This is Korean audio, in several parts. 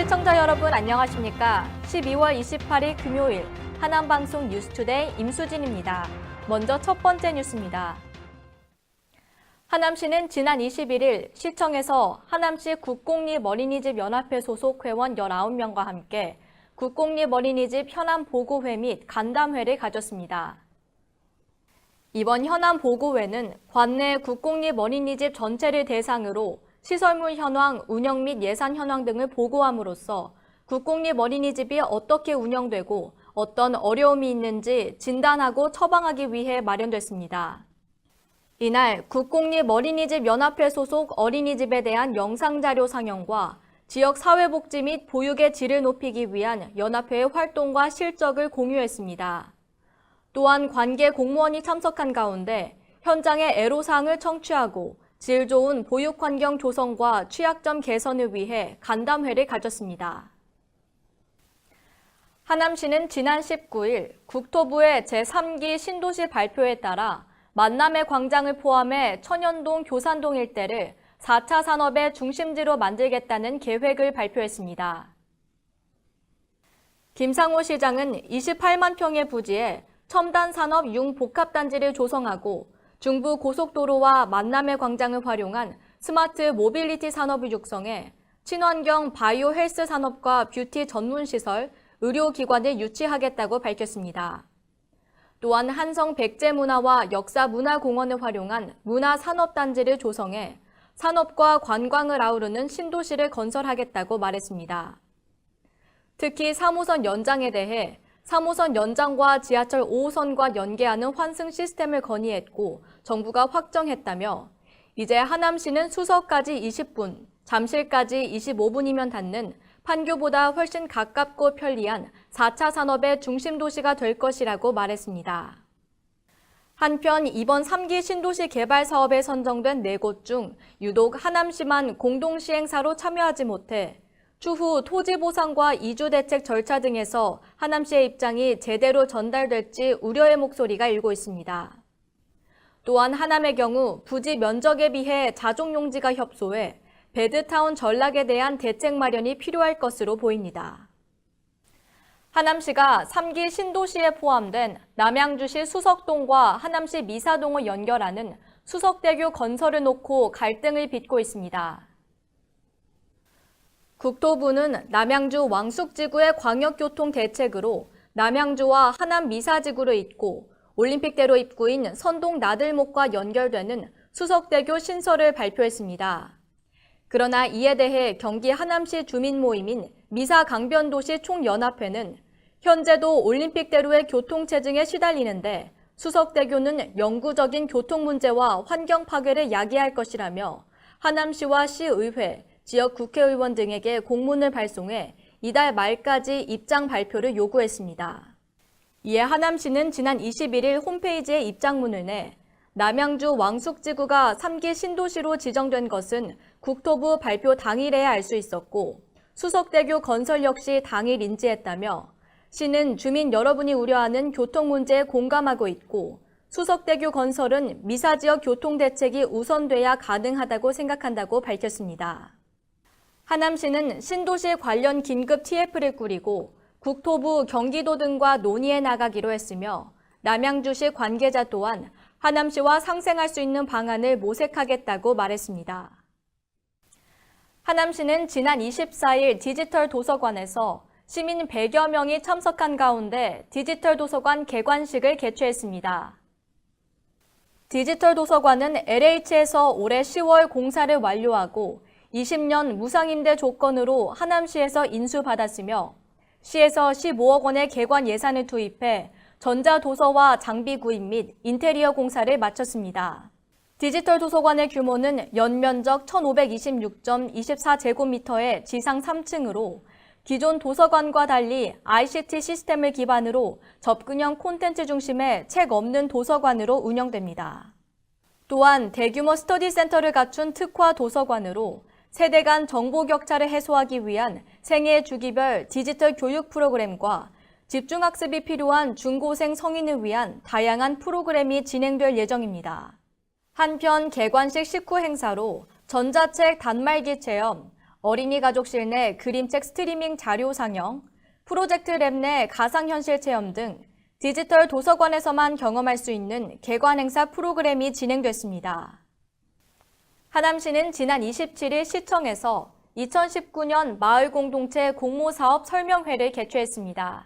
시청자 여러분 안녕하십니까? 12월 28일 금요일 하남방송 뉴스투데이 임수진입니다. 먼저 첫 번째 뉴스입니다. 하남시는 지난 21일 시청에서 하남시 국공립어린이집 연합회 소속 회원 19명과 함께 국공립어린이집 현안 보고회 및 간담회를 가졌습니다. 이번 현안 보고회는 관내 국공립어린이집 전체를 대상으로 시설물 현황, 운영 및 예산 현황 등을 보고함으로써 국공립어린이집이 어떻게 운영되고 어떤 어려움이 있는지 진단하고 처방하기 위해 마련됐습니다. 이날 국공립어린이집 연합회 소속 어린이집에 대한 영상자료 상영과 지역 사회복지 및 보육의 질을 높이기 위한 연합회의 활동과 실적을 공유했습니다. 또한 관계 공무원이 참석한 가운데 현장의 애로사항을 청취하고 질 좋은 보육환경 조성과 취약점 개선을 위해 간담회를 가졌습니다. 하남시는 지난 19일 국토부의 제3기 신도시 발표에 따라 만남의 광장을 포함해 천연동, 교산동 일대를 4차 산업의 중심지로 만들겠다는 계획을 발표했습니다. 김상호 시장은 28만 평의 부지에 첨단 산업 융복합단지를 조성하고 중부 고속도로와 만남의 광장을 활용한 스마트 모빌리티 산업을 육성해 친환경 바이오 헬스 산업과 뷰티 전문 시설, 의료기관을 유치하겠다고 밝혔습니다. 또한 한성 백제문화와 역사문화공원을 활용한 문화산업단지를 조성해 산업과 관광을 아우르는 신도시를 건설하겠다고 말했습니다. 특히 3호선 연장에 대해 3호선 연장과 지하철 5호선과 연계하는 환승 시스템을 건의했고 정부가 확정했다며 이제 하남시는 수서까지 20분, 잠실까지 25분이면 닿는 판교보다 훨씬 가깝고 편리한 4차 산업의 중심 도시가 될 것이라고 말했습니다. 한편 이번 3기 신도시 개발 사업에 선정된 4곳 중 유독 하남시만 공동시행사로 참여하지 못해 추후 토지 보상과 이주 대책 절차 등에서 하남시의 입장이 제대로 전달될지 우려의 목소리가 일고 있습니다. 또한 하남의 경우 부지 면적에 비해 자족용지가 협소해 배드타운 전락에 대한 대책 마련이 필요할 것으로 보입니다. 하남시가 3기 신도시에 포함된 남양주시 수석동과 하남시 미사동을 연결하는 수석대교 건설을 놓고 갈등을 빚고 있습니다. 국토부는 남양주 왕숙지구의 광역교통 대책으로 남양주와 하남 미사지구를 잇고 올림픽대로 입구인 선동 나들목과 연결되는 수석대교 신설을 발표했습니다. 그러나 이에 대해 경기 하남시 주민 모임인 미사강변도시 총연합회는 현재도 올림픽대로의 교통체증에 시달리는데 수석대교는 영구적인 교통 문제와 환경 파괴를 야기할 것이라며 하남시와 시의회, 지역 국회의원 등에게 공문을 발송해 이달 말까지 입장 발표를 요구했습니다. 이에 하남시는 지난 21일 홈페이지에 입장문을 내 남양주 왕숙지구가 3기 신도시로 지정된 것은 국토부 발표 당일에야 알 수 있었고 수석대교 건설 역시 당일 인지했다며 시는 주민 여러분이 우려하는 교통 문제에 공감하고 있고 수석대교 건설은 미사지역 교통대책이 우선돼야 가능하다고 생각한다고 밝혔습니다. 하남시는 신도시 관련 긴급 TF를 꾸리고 국토부, 경기도 등과 논의해 나가기로 했으며 남양주시 관계자 또한 하남시와 상생할 수 있는 방안을 모색하겠다고 말했습니다. 하남시는 지난 24일 디지털 도서관에서 시민 100여 명이 참석한 가운데 디지털 도서관 개관식을 개최했습니다. 디지털 도서관은 LH에서 올해 10월 공사를 완료하고 20년 무상임대 조건으로 하남시에서 인수받았으며 시에서 15억 원의 개관 예산을 투입해 전자도서와 장비 구입 및 인테리어 공사를 마쳤습니다. 디지털 도서관의 규모는 연면적 1526.24제곱미터의 지상 3층으로 기존 도서관과 달리 ICT 시스템을 기반으로 접근형 콘텐츠 중심의 책 없는 도서관으로 운영됩니다. 또한 대규모 스터디 센터를 갖춘 특화 도서관으로 세대 간 정보 격차를 해소하기 위한 생애 주기별 디지털 교육 프로그램과 집중학습이 필요한 중고생 성인을 위한 다양한 프로그램이 진행될 예정입니다. 한편 개관식 식후 행사로 전자책 단말기 체험, 어린이 가족실 내 그림책 스트리밍 자료 상영, 프로젝트 랩 내 가상현실 체험 등 디지털 도서관에서만 경험할 수 있는 개관 행사 프로그램이 진행됐습니다. 하남시는 지난 27일 시청에서 2019년 마을공동체 공모사업 설명회를 개최했습니다.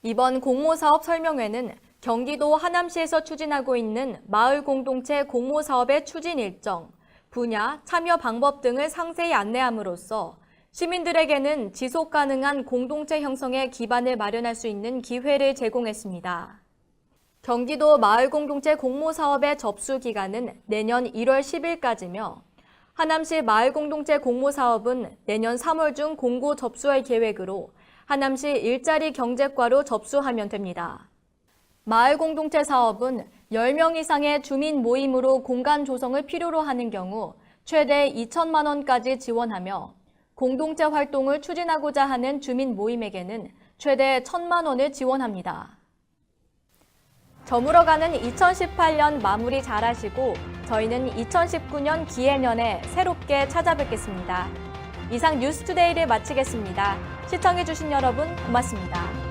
이번 공모사업 설명회는 경기도 하남시에서 추진하고 있는 마을공동체 공모사업의 추진 일정, 분야, 참여 방법 등을 상세히 안내함으로써 시민들에게는 지속 가능한 공동체 형성의 기반을 마련할 수 있는 기회를 제공했습니다. 경기도 마을공동체 공모사업의 접수 기간은 내년 1월 10일까지며 하남시 마을공동체 공모사업은 내년 3월 중 공고 접수할 계획으로 하남시 일자리 경제과로 접수하면 됩니다. 마을공동체 사업은 10명 이상의 주민 모임으로 공간 조성을 필요로 하는 경우 최대 2천만 원까지 지원하며 공동체 활동을 추진하고자 하는 주민 모임에게는 최대 1,000만 원을 지원합니다. 저물어가는 2018년 마무리 잘하시고 저희는 2019년 기해년에 새롭게 찾아뵙겠습니다. 이상 뉴스투데이를 마치겠습니다. 시청해주신 여러분 고맙습니다.